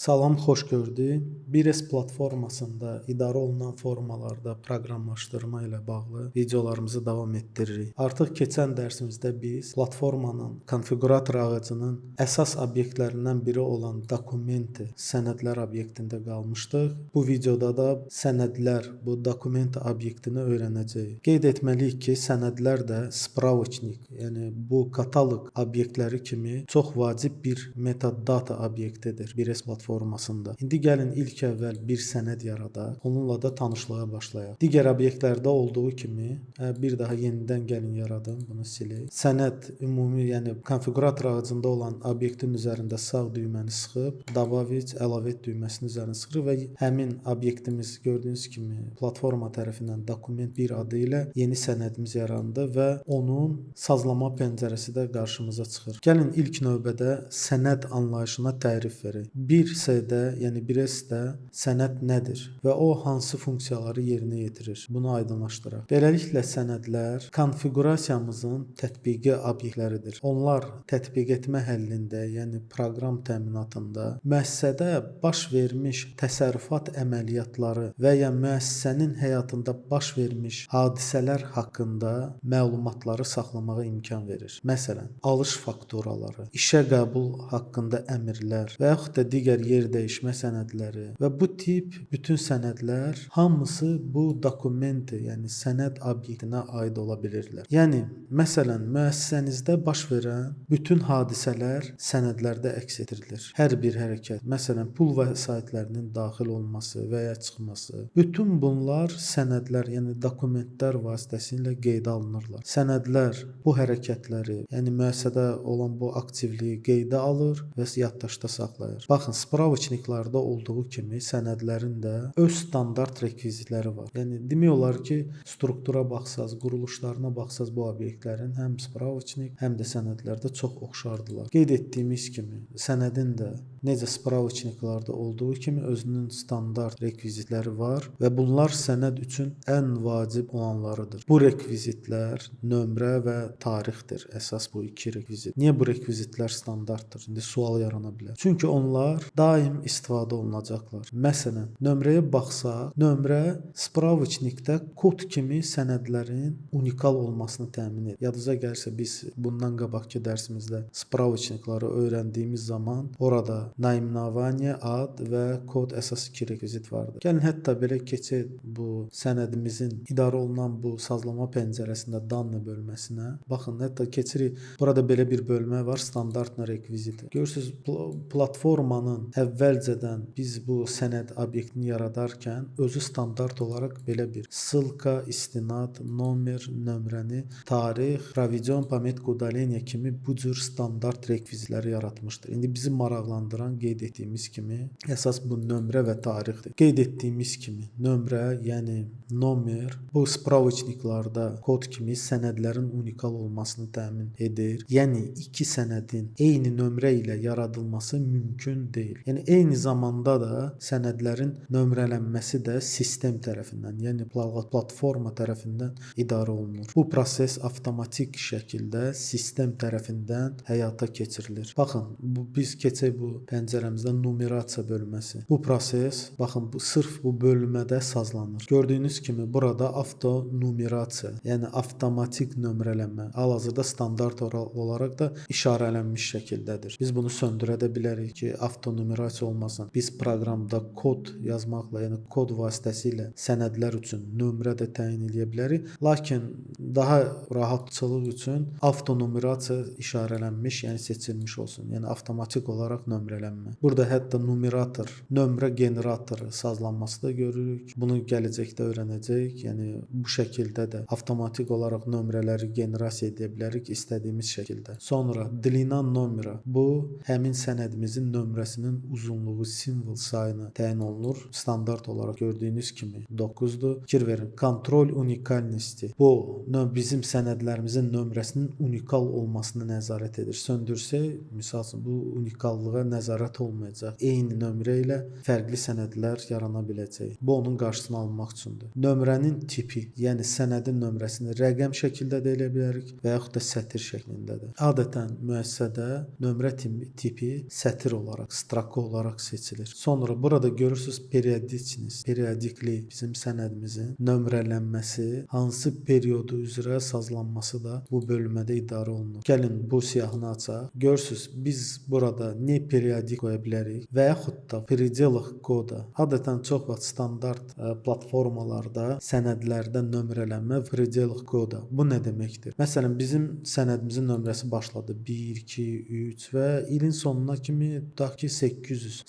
Salam, xoş gördük. 1S platformasında idarə olunan formalarda proqramlaşdırma ilə bağlı videolarımızı davam etdiririk. Artıq keçən dərsimizdə biz platformanın konfiqurator ağacının əsas obyektlərindən biri olan dokumenti sənədlər obyektində qalmışdıq. Bu videoda da sənədlər bu dokument obyektini öyrənəcəyik. Qeyd etməliyik ki, sənədlər də spravочник, yəni bu kataloq obyektləri kimi çox vacib bir metadata obyektidir 1S platformasında. İndi gəlin ilk əvvəl bir sənəd yaradaq, onunla da tanışlığa başlayaq. Digər obyektlərdə olduğu kimi bir daha yenidən gəlin yaradım, bunu silək. Sənəd ümumi, yəni konfiqurator ağacında olan obyektin üzərində sağ düyməni sıxıb, Добавить, əlavə et düyməsinin üzərinə sıxırıq və həmin obyektimiz gördüyünüz kimi platforma tərəfindən dokument 1 adı ilə yeni sənədimiz yarandı və onun sazlama pəncərəsi də qarşımıza çıxır. Gəlin ilk növbədə sənəd anlayışına tərif verək. 1S-də, yəni 1S-də sənəd nədir və o hansı funksiyaları yerinə yetirir? Bunu aydınlaşdıraq. Beləliklə sənədlər konfiqurasiyamızın tətbiqi obyektləridir. Onlar tətbiq etmə həllində, yəni proqram təminatında müəssisədə baş vermiş təsərrüfat əməliyyatları və ya müəssisənin həyatında baş vermiş hadisələr haqqında məlumatları saxlamağa imkan verir. Məsələn, alış fakturaları, işə qəbul haqqında əmrlər və yaxud da digər yer dəyişmə sənədləri və bu tip bütün sənədlər hamısı bu dokumenti, yəni sənəd obyektinə aid ola bilirlər. Yəni, məsələn, müəssisənizdə baş verən bütün hadisələr sənədlərdə əks etdirilir. Hər bir hərəkət, məsələn, pul vəsaitlərinin daxil olması və ya çıxması, bütün bunlar sənədlər, yəni dokumentlər vasitəsilə qeydə alınırlar. Sənədlər bu hərəkətləri, yəni müəssisədə olan bu aktivliyi qeydə alır və yaddaşda saxlayır. Baxın, spravочniklarda olduğu kimi sənədlərin də öz standart rekvizitləri var. Yəni demək olar ki, struktura baxsaz, quruluşlarına baxsaz bu obyektlərin həm spravочnik, həm də sənədlərdə çox oxşardılar. Qeyd etdiyimiz kimi, sənədin də necə spravочniklarda olduğu kimi özünün standart rekvizitləri var və bunlar sənəd üçün ən vacib olanlarıdır. Bu rekvizitlər nömrə və tarixdir. Əsas bu iki rekvizit. Niyə bu rekvizitlər standartdır? İndi sual yarana bilər. Çünki onlar daim istifadə olunacaqlar. Məsələn, nömrəyə baxsaq, nömrə spravочnikdə kod kimi sənədlərin unikal olmasını təmin edir. Yadınıza gəlsə biz bundan qabaqki dərsimizdə spravочnikları öyrəndiyimiz zaman orada naimnavaniya, ad və kod əsas iki rekvizit vardı. Gəlin hətta belə keçək bu sənədimizin idarə olunan bu sazlama pəncərəsində danlı bölməsinə. Baxın, hətta keçirik. Burada belə bir bölmə var, standart rekvizit. Görürsüz, platformanın əvvəlcədən biz bu sənəd obyektini yaradarkən özü standart olaraq belə bir ссылка, istinad, nomer, nömrəni, tarix, provision, пометка удаления kimi bu cür standart rekvizitləri yaratmışdır. İndi bizi maraqlandıran qeyd etdiyimiz kimi əsas bu nömrə və tarixdir. Qeyd etdiyimiz kimi nömrə, yəni nomer bu spravочniklarda kod kimi sənədlərin unikal olmasını təmin edir. Yəni iki sənədin eyni nömrə ilə yaradılması mümkün deyil. Yəni eyni zamanda da sənədlərin nömrələnməsi də sistem tərəfindən, yəni platforma tərəfindən idarə olunur. Bu proses avtomatik şəkildə sistem tərəfindən həyata keçirilir. Baxın, biz keçək bu pəncərəmizdə numerasiya bölməsi. Bu proses, baxın, sırf bu bölmədə sazlanır. Gördüyünüz kimi burada avtonumerasiya, yəni avtomatik nömrələnmə hal-hazırda standart olaraq da işarələnmiş şəkildədir. Biz bunu söndürə də bilərik ki, avtonumerasiya olmasın. Biz proqramda kod yazmaqla, yəni kod vasitəsilə sənədlər üçün nömrə də təyin edə bilərik. Lakin daha rahatçılıq üçün avtonumerasiya işarələnmiş, yəni seçilmiş olsun. Yəni avtomatik olaraq nömrələnmə. Burada hətta numerator, nömrə generatoru sazlanması da görürük. Bunu gələcəkdə öyrənəcəyik. Yəni bu şəkildə də avtomatik olaraq nömrələri generasiya edə bilərik istədiyimiz şəkildə. Sonra длина номера. Bu həmin sənədimizin nömrəsinin uzunluğu, simvol sayını təyin olunur. Standart olaraq gördüyünüz kimi 9-dur. Fikir verin. Kontrol unikальности. Bu bizim sənədlərimizin nömrəsinin unikal olmasını nəzarət edir. Söndürsək, misal üçün bu unikallığa nəzarət olmayacaq. Eyni nömrə ilə fərqli sənədlər yarana biləcək. Bu onun qarşısını almaq üçündür. Nömrənin tipi, yəni sənədin nömrəsini rəqəm şəkildə də elə bilərik və yaxud da sətir şəklindədir. Adətən müəssisədə nömrə tipi sətir olaraq, strak blokı olaraq seçilir. Sonra burada görürsüz periodikli bizim sənədimizin nömrələnməsi, hansı periodu üzrə sazlanması da bu bölmədə idarə olunur. Gəlin bu siyahını açaq. Görürsüz biz burada ne periodik qoya bilərik və yaxud da пределах кода. Adətən çox vaxt standart platformalarda sənədlərdə nömrələnmə пределах коda. Bu nə deməkdir? Məsələn, bizim sənədimizin nömrəsi başladı 1, 2, 3 və ilin sonuna kimi tutaq ki 800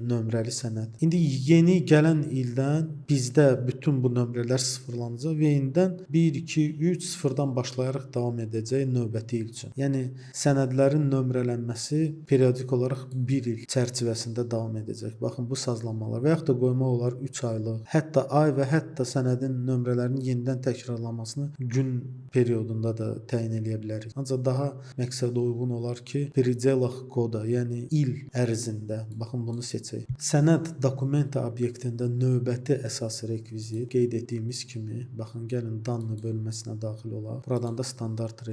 nömrəli sənəd. İndi yeni gələn ildən bizdə bütün bu nömrələr sıfırlanacaq və yenidən 1, 2, 3 sıfırdan başlayaraq davam edəcək növbəti il üçün. Yəni sənədlərin nömrələnməsi periodik olaraq 1 il çərçivəsində davam edəcək. Baxın bu sazlanmalar və yaxud da qoymaq olar 3 aylıq, hətta ay və hətta sənədin nömrələrinin yenidən təkrarlanmasını gün periodunda da təyin edə bilərik. Ancaq daha məqsədə uyğun olar ki, пределах кода, yəni il ərzində. Baxın bunu seçək. Sənəd dokumenti obyektində növbəti əsas rekvizit qeyd etdiyimiz kimi, baxın gəlin данные bölməsinə daxil olaq. Buradan da standart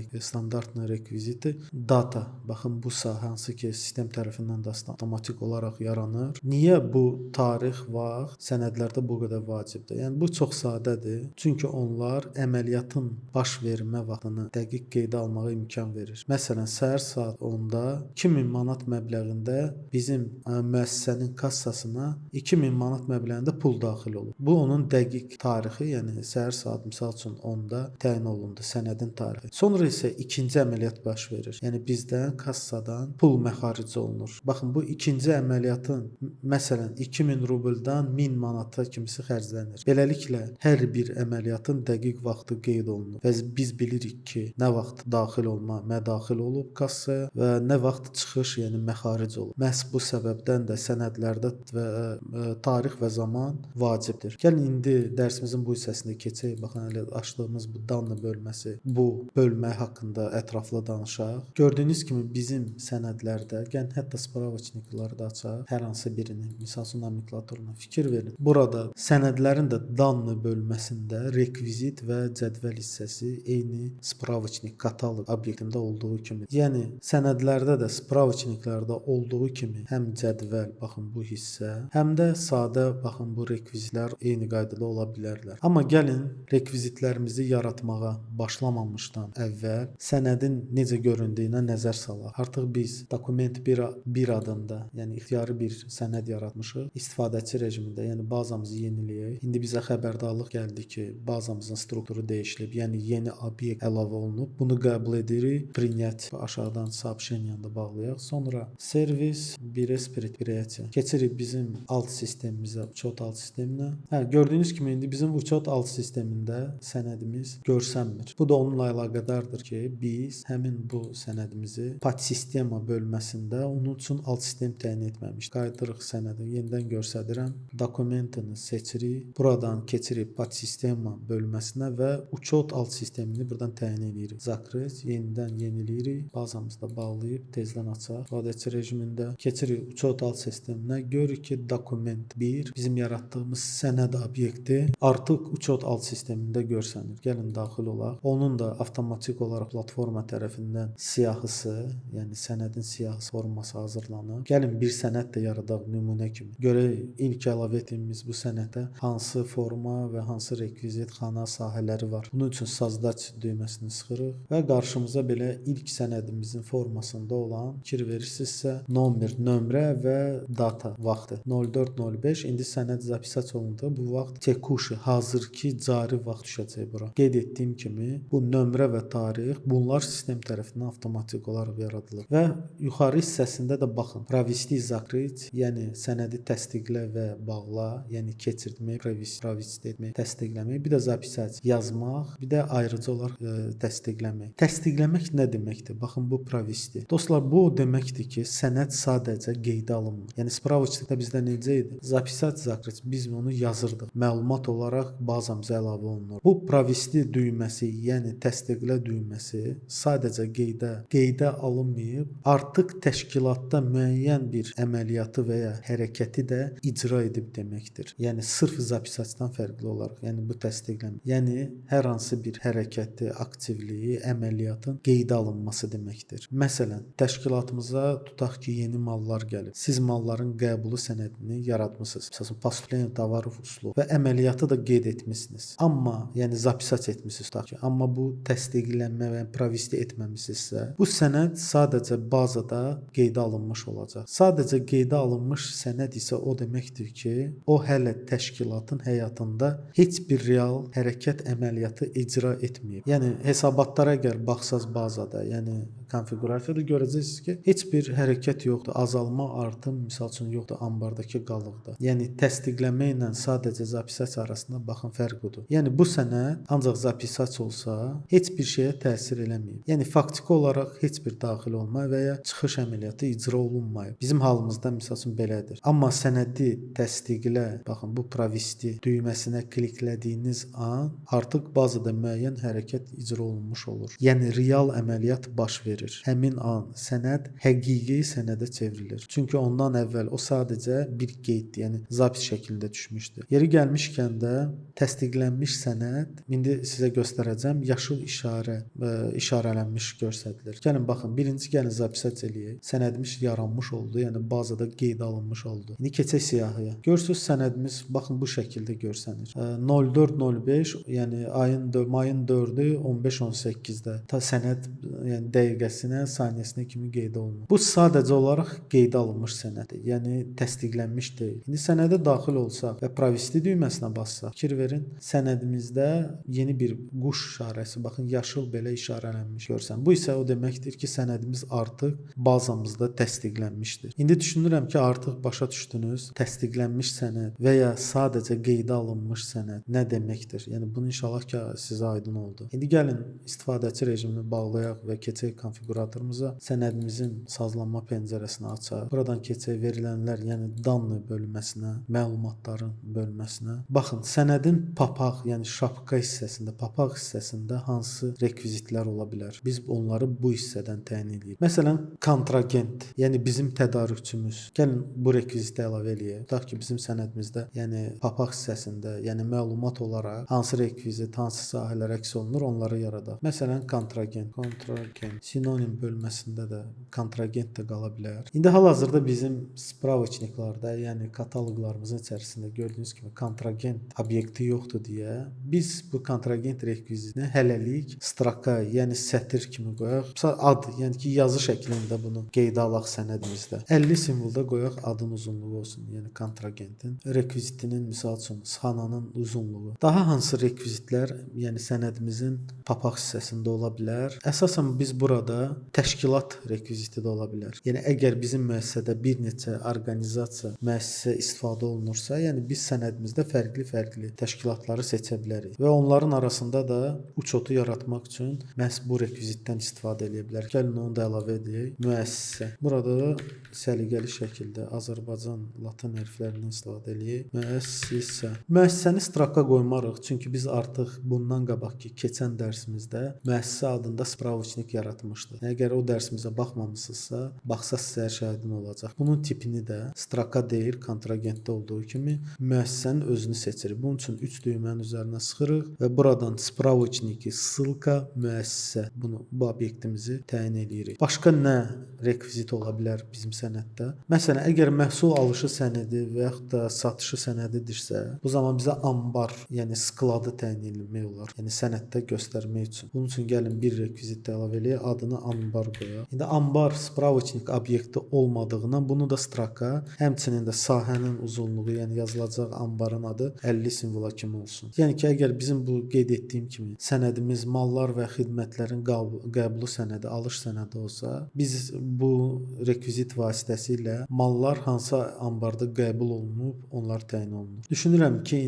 rekviziti data. Baxın bu sahə hansı ki sistem tərəfindən də avtomatik olaraq yaranır. Niyə bu tarix, vaxt sənədlərdə bu qədər vacibdir? Yəni bu çox sadədir. Çünki onlar əməliyyatın baş vermə vaxtını dəqiq qeydə almağa imkan verir. Məsələn, səhər saat 10-da 2000 manat məbləğində bizim müəssisənin kassasına 2000 manat məbləğində pul daxil olur. Bu onun dəqiq tarixi, yəni səhər saat misal üçün 10-da təyin olundu sənədin tarixi. Sonra isə ikinci əməliyyat baş verir. Yəni bizdən kassadan pul məxaric olunur. Baxın bu ikinci əməliyyatın məsələn 2000 rubldan 1000 manata kimisi xərclənir. Beləliklə hər bir əməliyyatın dəqiq vaxtı qeyd olunur və biz bilirik ki, nə vaxt daxil olma mədaxil olub kassaya və nə vaxt çıxış, yəni məxaric olub. Məhz bu səbəbdən də sənədlərdə və tarix və zaman vacibdir. Gəlin indi dərsimizin bu hissəsində keçək. Baxın elə açdığımız bu данные bölməsi, bu bölmə haqqında ətraflı danışaq. Gördüyünüz kimi bizim sənədlərdə, gəlin hətta spravочникləri da açaq. Hər hansı birini, misal üçün nomenklaturuna fikir verin. Burada sənədlərin də данные bölməsində rekvizit və cədvəl hissəsi eyni spravочник kataloq obyektində olduğu kimi. Yəni sənədlərdə də spravочникlərdə olduğu kimi həm cədvəl, baxın bu hissə, həm də sadə baxın bu rekvizitlər eyni qaydada ola bilərlər. Amma gəlin rekvizitlərimizi yaratmağa başlamamışdan əvvəl sənədin necə göründüyünə nəzər salaq. Artıq biz dokument 1 adında, yəni ixtiyari bir sənəd yaratmışıq istifadəçi rejimində, yəni bazamızı yeniləyək. İndi bizə xəbərdarlıq gəldi ki, bazamızın strukturu dəyişilib, yəni yeni obyekt əlavə olunub. Bunu qəbul edirik. Принять aşağıdan сообщениyanı bağlayaq. Sonra servis 1S предприятие. Keçirik bizim alt sistemimizə, учет alt sisteminə. Gördüyünüz kimi indi bizim учет alt sistemində sənədimiz görsənmir. Bu da onunla əlaqədardır ki, biz həmin bu sənədimizi podsistema bölməsində onun üçün alt sistem təyin etməmişik. Qayıdırıq sənədə, yenidən göstərirəm. Dokumentini seçirik. Buradan keçirik podsistema bölməsinə və учет alt sistemini buradan təyin edirik. Zakret, yenidən yeniləyirik. Bazamızda bağlayıb tezdən açaq. İstifadəçi rejimində keçirik учет alt sisteminə. Görürük ki, dokument 1 bizim yaratdığımız sənəd obyekti artıq учет alt sistemində görsənir. Gəlin daxil olaq. Onun da avtomatik olaraq platforma tərəfindən siyahısı, yəni sənədin siyahısı forması hazırlanır. Gəlin bir sənəd də yaradaq nümunə kimi. Görək ilk əlavə etdiyimiz bu sənətə hansı forma və hansı rekvizit, xana sahələri var. Bunun üçün sazdaç düyməsini sıxırıq və qarşımıza belə ilk sənədimizin formasında olan fikir verirsinizsə nömrə və data vaxtı 04:05. İndi sənəd zapisat olundu. Bu vaxt tekushi, hazırki cari vaxt düşəcək bura. Qeyd etdiyim kimi bu nömrə və tarix bunlar sistem tərəfindən avtomatik olaraq yaradılır. Və yuxarı hissəsində də baxın. Провести закрыть, yəni sənədi təsdiqlə və bağla, yəni keçirtmək, провести etmək, təsdiqləmək, bir də zapisat yazmaq, bir də ayrıca olaraq təsdiqləmək. Təsdiqləmək nə deməkdir? Baxın bu провести. Dostlar, bu o deməkdir ki, sənəd sadəcə qeydə alınmır. Yəni spravочникdə bizdə necə idi? Zapisat закрыть, biz onu yazırdıq. Məlumat olaraq bazamıza əlavə olunur. Bu провести düyməsi, yəni təsdiqlə düyməsi sadəcə qeydə alınmayıb, artıq təşkilatda müəyyən bir əməliyyatı və ya hərəkəti də icra edib deməkdir. Yəni sırf zapisatdan fərqli olaraq, yəni bu təsdiqləmə. Yəni hər hansı bir hərəkəti, aktivliyi, əməliyyatın qeydə alınması deməkdir. Məsələn, təşkilatımıza tutaq ki, yeni mallar mallar gəlib. Siz malların qəbulu sənədini yaratmısınız. Məsələn, поступление товаров услуг və əməliyyatı da qeyd etmisiniz. Amma, yəni zapisat etmisiniz tutaq ki, amma bu təsdiqlənmə və provesti etməmisinizsə, bu sənəd sadəcə bazada qeydə alınmış olacaq. Sadəcə qeydə alınmış sənəd isə o deməkdir ki, o hələ təşkilatın həyatında heç bir real hərəkət əməliyyatı icra etməyib. Yəni hesabatlara əgər baxsaz bazada, yəni konfiqurasiyada görəcəksiniz ki, heç bir hərəkət yoxdur, azalma, artım misal üçün yoxdur ambardakı qalıqda. Yəni təsdiqlənmə ilə sadəcə zapisasiya arasında baxın fərq budur. Yəni bu sənəd ancaq zapisasiya olsa, heç bir şeyə təsir eləməyib. Yəni faktiki olaraq heç bir daxil olma və ya çıxış əməliyyatı icra olunmayıb. Bizim halımızda misal üçün belədir. Amma sənədi təsdiqlə, baxın bu provesti düyməsinə kliklədiyiniz an artıq bazada müəyyən hərəkət icra olunmuş olur. Yəni real əməliyyat baş verir. Həmin an sənəd həqiqi sənədə çevrilir. Çünki ondan əvvəl o sadəcə bir qeyddir, yəni zapis şəklində düşmüşdür. Yeri gəlmişkən də təsdiqlənmiş sənəd, indi sizə göstərəcəm, yaşıl işarələnmiş göstərilir. Gəlin baxın, birinci gəlin zapisat eləyək. Sənədimiz yaranmış oldu, yəni bazada qeyd alınmış oldu. İndi keçək siyahıya. Görürsüz sənədimiz baxın bu şəkildə görsənir. 04.05, yəni mayın 4-ü 15-18-də ta sənəd yəni dəqiqəsinə, saniyəsinə kimi qeyd olunur. Bu sadəcə olaraq qeydə alınmış sənəddir. Yəni təsdiqlənmiş deyil. İndi sənədə daxil olsaq və provesti düyməsinə bassaq, fikir verin, sənədimizdə yeni bir quş işarəsi, baxın yaşıl belə işarələnmiş görsən. Bu isə o deməkdir ki, sənədimiz artıq bazamızda təsdiqlənmişdir. İndi düşünürəm ki, artıq başa düşdünüz, təsdiqlənmiş sənəd və ya sadəcə qeydə alınmış sənəd nə deməkdir? Yəni bunu inşallah ki, sizə aydın oldu. İndi gəlin istifadəçi rejimini bağlayaq və keçək konfiquratorumuza. Sənədimizin sazlanma pəncərəsini açaq. Buradan keçək verilənlər, yəni danlı bölməsinə, məlumatların bölməsinə. Baxın, sənədin papaq, yəni şapka hissəsində, papaq hissəsində hansı rekvizitlər ola bilər? Biz onları bu hissədən təyin edirik. Məsələn, kontragent, yəni bizim tədarükçümüz. Gəlin bu rekviziti əlavə eləyək. Tutaq ki, bizim sənədimizdə, yəni papaq hissəsində, yəni məlumat olaraq hansı rekvizit, hansı sahələr əks olunur, onları yaradaq. Məsələn, kontragent, sinonim bölməsində də kontragent də qala bilər. İndi hal-hazırda bizim spravочникlarda, yəni kataloqlarımızın içərisində gördüyünüz kimi kontragent obyekti yoxdur deyə biz bu kontragent rekvizitini hələlik stroka, yəni sətr kimi qoyaq. Ad, yəni ki, yazı şəklində bunu qeydə alaq sənədimizdə. 50 simvolda qoyaq adın uzunluğu olsun, yəni kontragentin rekvizitinin misal üçün sxananın uzunluğu. Daha hansı rekvizitlər, yəni sənədimizin papaq hissəsində ola bilər? Əsasən biz burada təşkilat rekviziti də ola bilər. Yəni əgər bizim müəssisədə bir neçə orqanizasiya, müəssisə istifadə olunursa, yəni biz sənədimizdə fərqli təşkilatları seçə bilərik və onların arasında da uçotu yaratmaq üçün məhz bu rekvizitdən istifadə edə bilərik. Gəlin onu da əlavə edək. Müəssisə. Burada da səliqəli şəkildə Azərbaycan latın hərflərindən istifadə edək. Müəssisə. Müəssisəni stroka qoymarıq, çünki biz artıq bundan qabaqki keçən dərsimizdə müəssisə adında spravочник yaratmışdıq. Əgər o dərsimizə baxmamısınızsa, baxsaz sizə hər şey aydın olacaq. Bunun tipini də stroka deyil, kontragentdə olduğu kimi müəssisənin özünü seçirik. Bunun üçün 3 düymənin üzərinə sıxırıq və buradan spravочники, ссылка, müəssisə bu obyektimizi təyin edirik. Başqa nə rekvizit ola bilər bizim sənəddə? Məsələn, əgər məhsul alışı sənədi və yaxud da satışı sənədidirsə, bu zaman bizə ambar, yəni skladı təyin edilmək olar. Yəni sənəddə göstərmək üçün. Bunun üçün gəlin bir rekvizit əlavə eləyək, adını ambar qoyaq. İndi ambar spravочник obyekti olmadığından bunu da stroka, həmçinin də sahənin uzunluğu, yəni yazılacaq ambarın adı 50 simvola kimi olsun. Yəni ki, əgər bizim bu qeyd etdiyim kimi sənədimiz mallar və xidmətlərin qəbulu sənədi, alış sənədi olsa, biz bu rekvizit vasitəsilə mallar hansı ambarda qəbul olunub, onlar təyin olunur. Düşünürəm ki,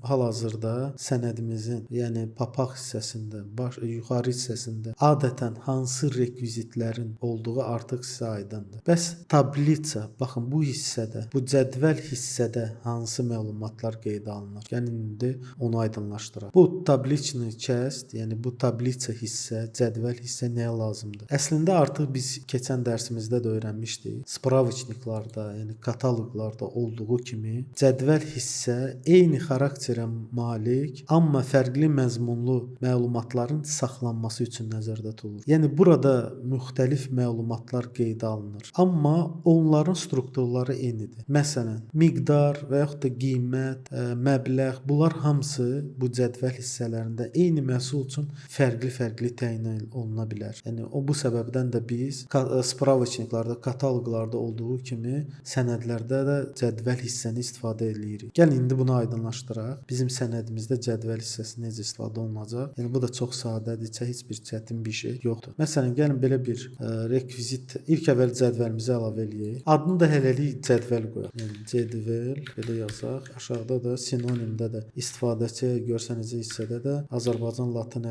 hal-hazırda sənədimizin, yəni papaq hissəsində, yuxarı hissəsində adətən hansı rekvizitlərin olduğu artıq sizə aydındır. Bəs tablitsa, baxın bu hissədə, bu cədvəl hissədə hansı məlumatlar qeydə alınır? Yəni indi onu aydınlaşdıraq. Bu tabliçni часть, yəni bu tablitsa hissə, cədvəl hissə nəyə lazımdır? Əslində artıq biz keçən dərsimizdə də öyrənmişdik. Spravочникlarda, yəni kataloqlarda olduğu kimi cədvəl hissə eyni xarakterə malik, amma fərqli məzmunlu məlumatların saxlanması üçün nəzərdə tutulur. Yəni burada müxtəlif məlumatlar qeydə alınır. Amma amma onların strukturları eynidir. Məsələn, miqdar və yaxud da qiymət, məbləğ, bunlar hamısı bu cədvəl hissələrində eyni məhsul üçün fərqli-fərqli təyin oluna bilər. Yəni o bu səbəbdən də biz spravочникlarda, kataloqlarda olduğu kimi sənədlərdə də cədvəl hissəni istifadə edirik. Gəlin indi bunu aydınlaşdıraq. Bizim sənədimizdə cədvəl hissəsi necə istifadə olunacaq? Yəni bu da çox sadədir, heç bir çətin bir şey yoxdur. Məsələn, gəlin belə bir rekvizit ilk əvvəl cədvəlimizə əlavə eləyək. Adını da hələlik cədvəl qoyaq. Yəni cədvəl belə yazaq. Aşağıda da sinonimdə də istifadəçi görsənəcək hissədə də Azərbaycan latın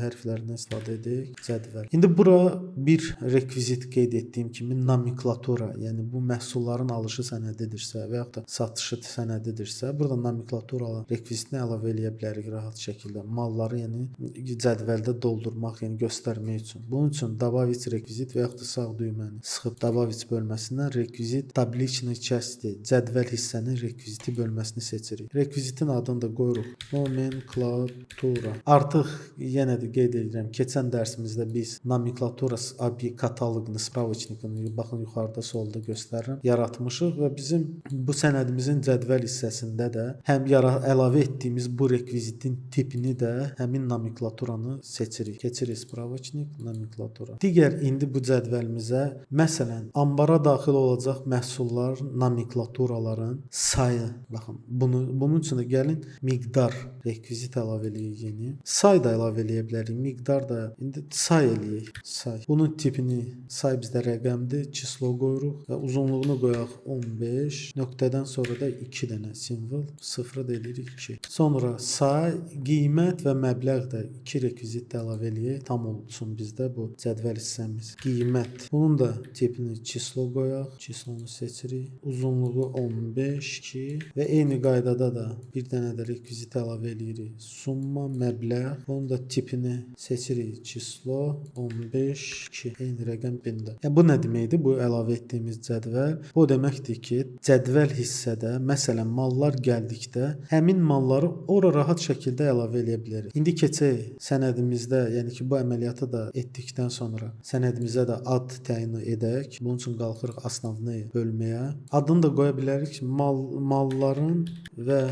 hərflərindən istifadə edək. Cədvəl. İndi bura bir rekvizit qeyd etdiyim kimi nomenklatura, yəni bu məhsulların alışı sənədidirsə və yaxud da satışı sənədidirsə, burada nomenklaturalı rekvizitini əlavə eləyə bilərik rahat şəkildə. Malları yəni cədvəldə doldurmaq, yəni göstərmək üçün. Bunun üçün добавить rekvizit və yaxud da sağ düyməni sıxıb добавить bölməsindən rekvizit tabliçni части, cədvəl hissənin rekviziti bölməsini seçirik. Rekvizitin adını da qoyuruq nomenklatura. Artıq yenə də qeyd edirəm, keçən dərsimizdə biz nomenklatura API kataloqunu, spravочникini baxın yuxarıda solda göstərirəm, yaratmışıq və bizim bu sənədimizin cədvəl hissəsində də həm əlavə etdiyimiz bu rekvizitin tipini də həmin nomenklaturanı seçirik. Keçirik spravочник, nomenklatura. Digər indi bu cədvəlimizə məsələn ambara daxil olacaq məhsulların nomenklaturaların sayı. Baxın, bunun üçün də gəlin miqdar rekvizit əlavə eləyək yeni. Say da əlavə eləyə bilərik. Miqdar da indi say eləyək. Say. Bunun tipini say bizdə rəqəmdir, çislo qoyuruq və uzunluğunu qoyaq 15. Nöqtədən sonra da 2 dənə simvol, 0 da eləyirik 2. Sonra say, qiymət və məbləğ də 2 rekvizit də əlavə eləyək. Tam olsun bizdə bu cədvəl hissəmiz. Qiymət. Bunun da tipini çislo qoyaq. Çislonu seçirik. Uzunluğu 15, 2 və eyni qaydada da bir dənə də rekvizit əlavə eləyirik. Summa, məbləğ. Bunun da tipini seçirik. Çislo 15, 2. Eyni rəqəm bində. Yəni bu nə deməkdir? Bu əlavə etdiyimiz cədvəl. Bu deməkdir ki, cədvəl hissədə məsələn mallar gəldikdə həmin malları ora rahat şəkildə əlavə eləyə bilərik. İndi keçək sənədimizdə, yəni ki, bu əməliyyatı da etdikdən sonra sənədimizə də ad təyin edək. Bunun üçün qalxırıq основные bölməyə. Adını da qoya bilərik ki, malların və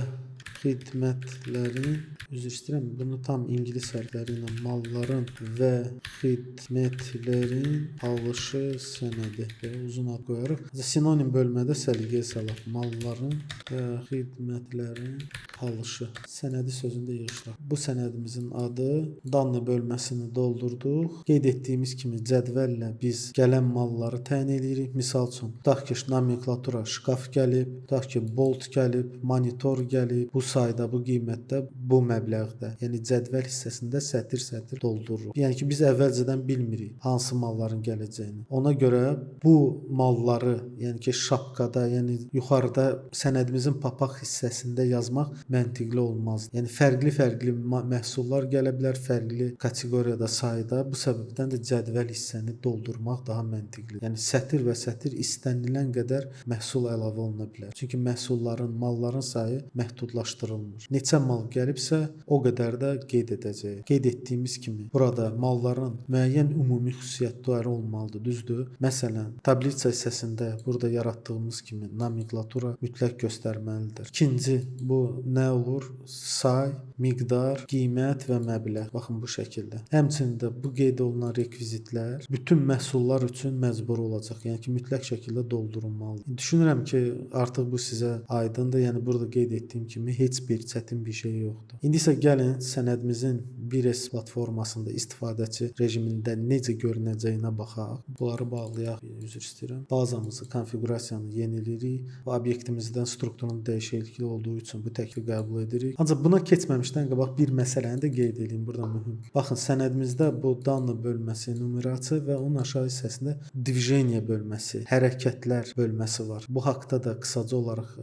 xidmətlərin, üzr istəyirəm, bunu tam ingilis hərfləri ilə malların və xidmətlərin alışı sənədi. Belə uzun ad qoyarıq. Sinonim bölmədə səliqəyə salaq. Malların və xidmətlərin alışı sənədi sözündə yığışdıraq. Bu sənədimizin adı danlı bölməsini doldurduq. Qeyd etdiyimiz kimi cədvəllə biz gələn malları təyin edirik. Misal üçün, tutaq ki, nomenklatura şkaf gəlib, tutaq ki, bolt gəlib, monitor gəlib. Bu sayda, bu qiymətdə, bu məbləğdə. Yəni cədvəl hissəsində sətir-sətir doldururuq. Yəni ki, biz əvvəlcədən bilmirik hansı malların gələcəyini. Ona görə bu malları, yəni ki, şapkada, yəni yuxarıda sənədimizin papaq hissəsində yazmaq məntiqli olmaz. Yəni fərqli-fərqli məhsullar gələ bilər, fərqli kateqoriyada, sayda. Bu səbəbdən də cədvəl hissəni doldurmaq daha məntiqlidir. Yəni sətir və sətir istənilən qədər məhsul əlavə oluna bilər. Çünki məhsulların, malların sayı məhdudlaşdırılır. Neçə mal gəlibsə, o qədər də qeyd edəcəyik. Qeyd etdiyimiz kimi, burada malların müəyyən ümumi xüsusiyyətləri olmalıdır, düzdür? Məsələn, tabliça hissəsində burada yaratdığımız kimi nomenklatura mütləq göstərməlidir. İkinci, bu nə olur? Say, miqdar, qiymət və məbləğ. Baxın bu şəkildə. Həmçində bu qeyd olunan rekvizitlər bütün məhsullar üçün məcburi olacaq. Yəni ki, mütləq şəkildə doldurulmalıdır. Düşünürəm ki, artıq bu sizə aydındır. Yəni burada qeyd etdiyim kimi heç bir çətin bir şey yoxdur. İndi isə gəlin sənədimizin 1S platformasında istifadəçi rejimində necə görünəcəyinə baxaq. Bunları bağlayaq, üzr istəyirəm. Bazamızı, konfiqurasiyanı yeniləyirik və obyektimizdən strukturun dəyişikliyi olduğu üçün bu təklifi qəbul edirik. Ancaq buna keçməmişdən qabaq bir məsələni də qeyd edeyim, burada mühüm. Baxın, sənədimizdə bu danlı bölməsi, numerasiya və onun aşağı hissəsində движение bölməsi, hərəkətlər bölməsi var. Bu haqqda da qısaca olaraq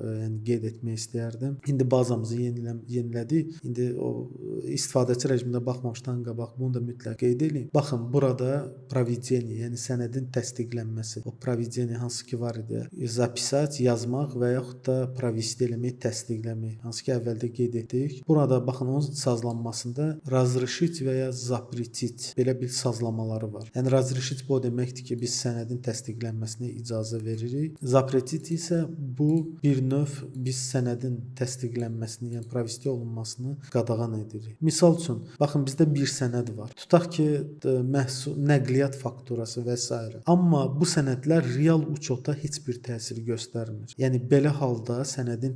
qeyd etmək istəyərdim. İndi bazamızı yenilədik. İndi o istifadəçi rejimində baxmamışdan qabaq bunu da mütləq qeyd edin. Baxın, burada provedение, yəni sənədin təsdiqlənməsi. O provedение hansı ki var idi? Zapisat, yazmaq və yaxud da provesti eləmək, təsdiqləmək. Hansı ki əvvəldə qeyd etdik. Burada baxın onun sazlanmasında razрешить və ya запретить belə bir sazlamaları var. Yəni razрешить bu deməkdir ki, biz sənədin təsdiqlənməsinə icazə veririk. Запретить isə bu bir növ biz sənədin təsdiqlənməsini, yəni провести olunmasını qadağan edirik. Misal üçün, baxın bizdə bir sənəd var. Tutaq ki, məhsul, nəqliyyat fakturası və s. Amma bu sənədlər real uçota heç bir təsir göstərmir. Yəni belə halda sənədin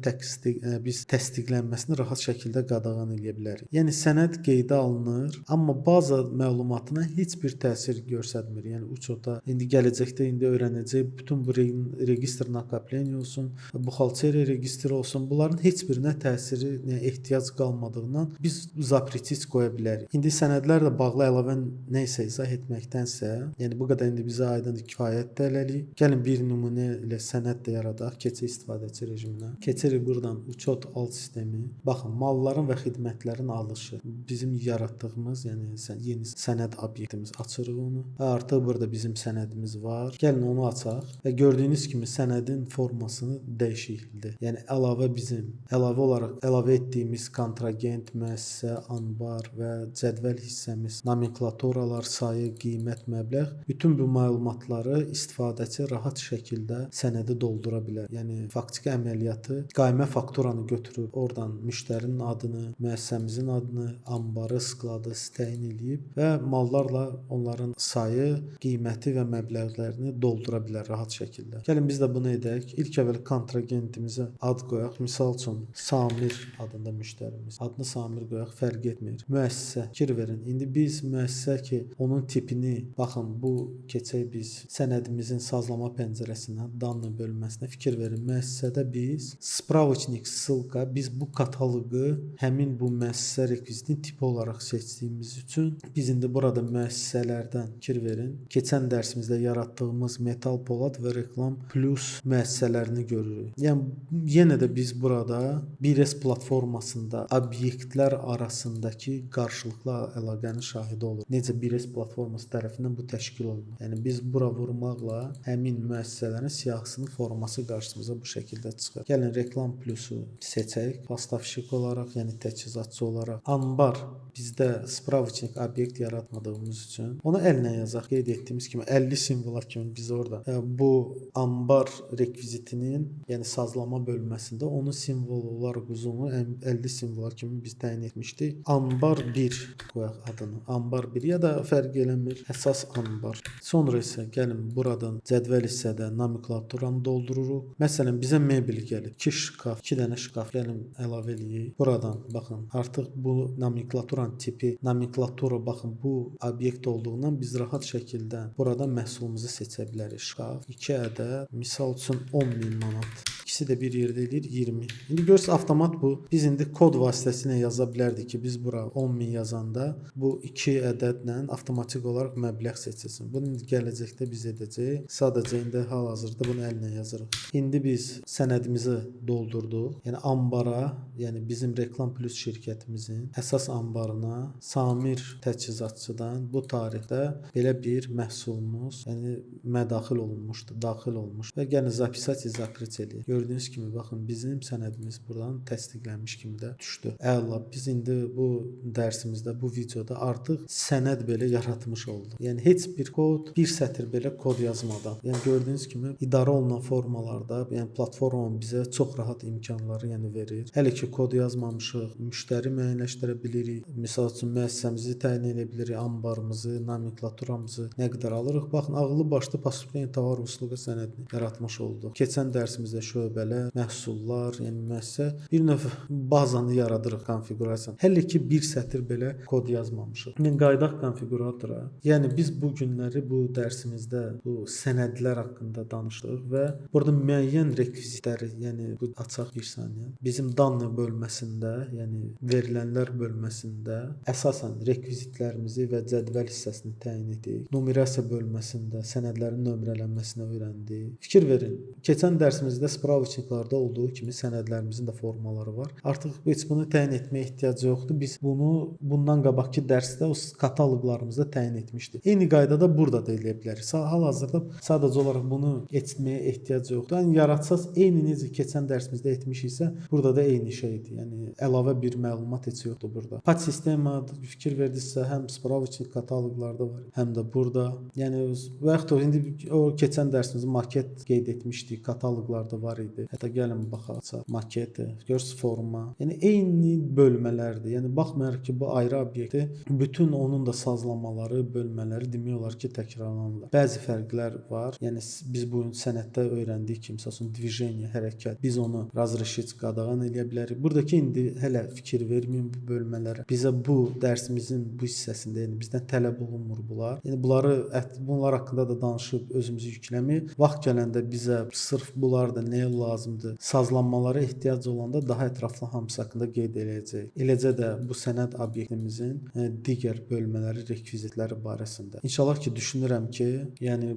biz təsdiqlənməsini rahat şəkildə qadağan edə bilərik. Yəni sənəd qeydə alınır, amma baza məlumatına heç bir təsir göstərmir. Yəni uçota indi gələcəkdə öyrənəcək bütün bu registr nakoplenniya olsun, buxalteriya registri olsun, bunların heç birinə təsiri, ehtiyac qalmadığından biz запретить qoya bilərik. İndi sənədlərlə bağlı əlavə nə isə izah etməkdənsə, yəni bu qədər indi bizə aydındır, kifayətdir hələlik. Gəlin bir nümunə ilə sənəd də yaradaq, keçək istifadəçi rejiminə. Keçirik buradan uçot alt sistemi. Baxın, malların və xidmətlərin alışı. Bizim yaratdığımız, yəni yeni sənəd obyektimiz, açırıq onu. Və artıq burada bizim sənədimiz var. Gəlin onu açaq və gördüyünüz kimi sənədin formasını dəyişikdir. Yəni əlavə olaraq əlavə etdiyimiz kontragent, müəssisə, anbar və cədvəl hissəmiz, nomenklaturalar, sayı, qiymət, məbləğ, bütün bu məlumatları istifadəçi rahat şəkildə sənədi doldura bilər. Yəni faktiki əməliyyatı qaymə fakturanı götürüb oradan müştərinin adını, müəssisəmizin adını, anbarı, skladı təyin edib və mallarla onların sayı, qiyməti və məbləğlərini doldura bilər rahat şəkildə. Gəlin biz də bunu edək. İlk əvvəl kontragentimizə ad qoyaq. Misal üçün Samir adında müştərimiz. Adını Samir qoyaq, fərq etmir. Müəssisə, fikir verin. İndi biz müəssisə ki, onun tipini, baxın bu keçək biz sənədimizin sazlama pəncərəsinə, danlı bölməsinə fikir verin. Müəssisədə biz spravочник, ссылка, biz bu kataloqu həmin bu müəssisə rekvizitinin tipi olaraq seçdiyimiz üçün biz indi burada müəssisələrdən fikir verin. Keçən dərsimizdə yaratdığımız metal, polad və reklam plus müəssisələrini görürük. Yəni yenə də biz burada 1S platformasında obyektlər arasındakı qarşılıqlı əlaqənin şahidi oluruq. Necə 1S platforması tərəfindən bu təşkil olunur. Yəni biz bura vurmaqla həmin müəssisələrin siyahısının forması qarşımıza bu şəkildə çıxır. Gəlin reklam plusu seçək. Поставщик olaraq, yəni təchizatçı olaraq. Anbar bizdə spravочник obyekt yaratmadığımız üçün onu əllə yazaq. Qeyd etdiyimiz kimi 50 simvola kimi biz orada bu anbar rekvizitinin, yəni sazlama bölməsində onun simvol olaraq uzunluğu 50 simvola kimi biz təyin etmişdik. Anbar 1 qoyaq adını. Anbar 1 ya da fərq eləmir. Əsas anbar. Sonra isə gəlin buradan cədvəl hissədə nomenklaturanı doldururuq. Məsələn bizə mebel gəlib. 2 şkaf, 2 dənə şkaf gəlin əlavə eləyək. Buradan baxın, artıq bu nomenklaturanın tipi, nomenklatura baxın bu obyekt olduğundan biz rahat şəkildə buradan məhsulumuzu seçə bilərik. Şkaf 2 ədəd, misal üçün 10.000 manat. İkisi də bir yerdə edir 20. İndi görürsünüz avtomat bu. Biz indi kod vasitəsilə yaza bilərdik ki, biz bura 10.000 yazanda bu 2 ədədlə avtomatik olaraq məbləğ seçilsin. Bunu indi gələcəkdə biz edəcəyik. Sadəcə indi hal-hazırda bunu əllə yazırıq. İndi biz sənədimizi doldurduq. Yəni ambara, yəni bizim Reklam Plus şirkətimizin əsas ambarına Samir təchizatçıdan bu tarixdə belə bir məhsulumuz, yəni mədaxil olunmuşdur, daxil olmuş və gəlin zapisat zakrit eləyək. Gördüyünüz kimi baxın bizim sənədimiz buradan təsdiqlənmiş kimi də düşdü. Əla, biz indi bu dərsimizdə, bu videoda artıq sənəd belə yaratmış olduq. Yəni heç bir kod, bir sətr belə kod yazmadan. Yəni gördüyünüz kimi idarə olunan formalarda, yəni platforma bizə çox rahat imkanları yəni verir. Hələ ki kod yazmamışıq, müştəri müəyyənləşdirə bilirik. Məsəl üçün müəssisəmizi təyin edə bilirik, anbarımızı, nomenklaturamızı nə qədər alırıq. Baxın, ağıllı başlı поступление tovar usluga sənədini yaratmış olduq. Keçən dərsimizdə şöbələr, məhsullar, yəni müəssisə bir növ bazanı yaradırıq konfiqurasiyanı. Hələ ki bir sətr belə kod yazmamışıq. Mən qaydaq konfiquratora. Yəni biz bu günləri bu dərsimizdə bu sənədlər haqqında danışdıq və burada müəyyən rekvizitləri, yəni bu açaq bir saniyə. Bizim danlı bölməsində, yəni verilənlər bölməsində əsasən rekvizitlərimizi və cədvəl hissəsini təyin etdik. Numerasiya bölməsində sənədlərin nömrələnməsini öyrəndik. Fikir verin. Keçən dərsimizdə spravочник spravçniklarda olduğu kimi sənədlərimizin də formaları var. Artıq heç bunu təyin etməyə ehtiyac yoxdur. Biz bunu bundan qabaqki dərsdə o kataloqlarımızda təyin etmişdik. Eyni qaydada burada da eləyə bilərik. Hal-hazırda sadəcə olaraq bunu etməyə ehtiyac yoxdur. Yəni yaratsaz eyni necə keçən dərsimizdə etmişiksə, burada da eyni şeydir. Yəni əlavə bir məlumat heç yoxdur burada. Pat sistema fikir verdinizsə, həm spravçnik kataloqlarda var, həm də burada. Yəni və yaxud da indi o keçən dərsimizdə maket qeyd etmişdik, kataloqlarda var idi. Hətta gəlin baxaq, maket, görs forma. Yəni eyni bölmələrdir. Yəni baxmayaraq ki, bu ayrı obyekti, bütün onun da sazlamaları, bölmələri demək olar ki, təkrarlanırlar. Bəzi fərqlər var. Yəni biz bu gün sənətdə öyrəndik ki, məsələn, движение, hərəkət. Biz onu razрешить qadağan eləyə bilərik. Buradakı indi hələ fikir verməyin bu bölmələrə. Bizə bu dərsimizin bu hissəsində, yəni bizdən tələb olunmur bunlar. Yəni bunlar haqqında da danışıb özümüzü yükləməyib. Vaxt gələndə bizə sırf bunlar da nəyə lazımdır, sazlanmalara ehtiyac olanda daha ətraflı hamısı haqqında qeyd edəcəyik. Eləcə də bu sənəd obyektimizin digər bölmələri, rekvizitləri barəsində. İnşallah ki, düşünürəm ki, yəni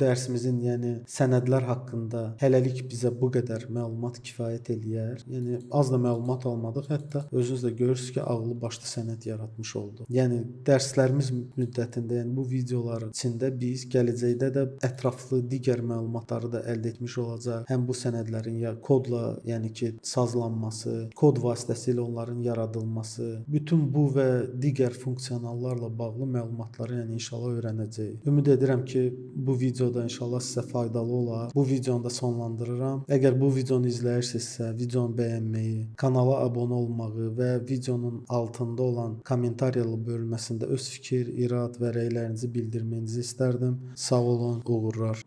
dərsimizin, yəni sənədlər haqqında hələlik bizə bu qədər məlumat kifayət eləyər. Yəni az da məlumat almadıq, hətta özünüz də görürsüz ki, ağlı başlı sənəd yaratmış oldu. Yəni dərslərimiz müddətində, yəni bu videoların içində biz gələcəkdə də ətraflı digər məlumatları da əldə etmiş olacaq. Həm bu sənədlərin ya kodla, yəni ki, sazlanması, kod vasitəsilə onların yaradılması, bütün bu və digər funksionallarla bağlı məlumatları yəni inşallah öyrənəcəyik. Ümid edirəm ki, bu videoda inşallah sizə faydalı olar. Bu videonu da sonlandırıram. Əgər bu videonu izləyirsinizsə, videonu bəyənməyi, kanala abunə olmağı və videonun altında olan kommentariyalı bölməsində öz fikir, irad və rəylərinizi bildirməyinizi istərdim. Sağ olun, uğurlar.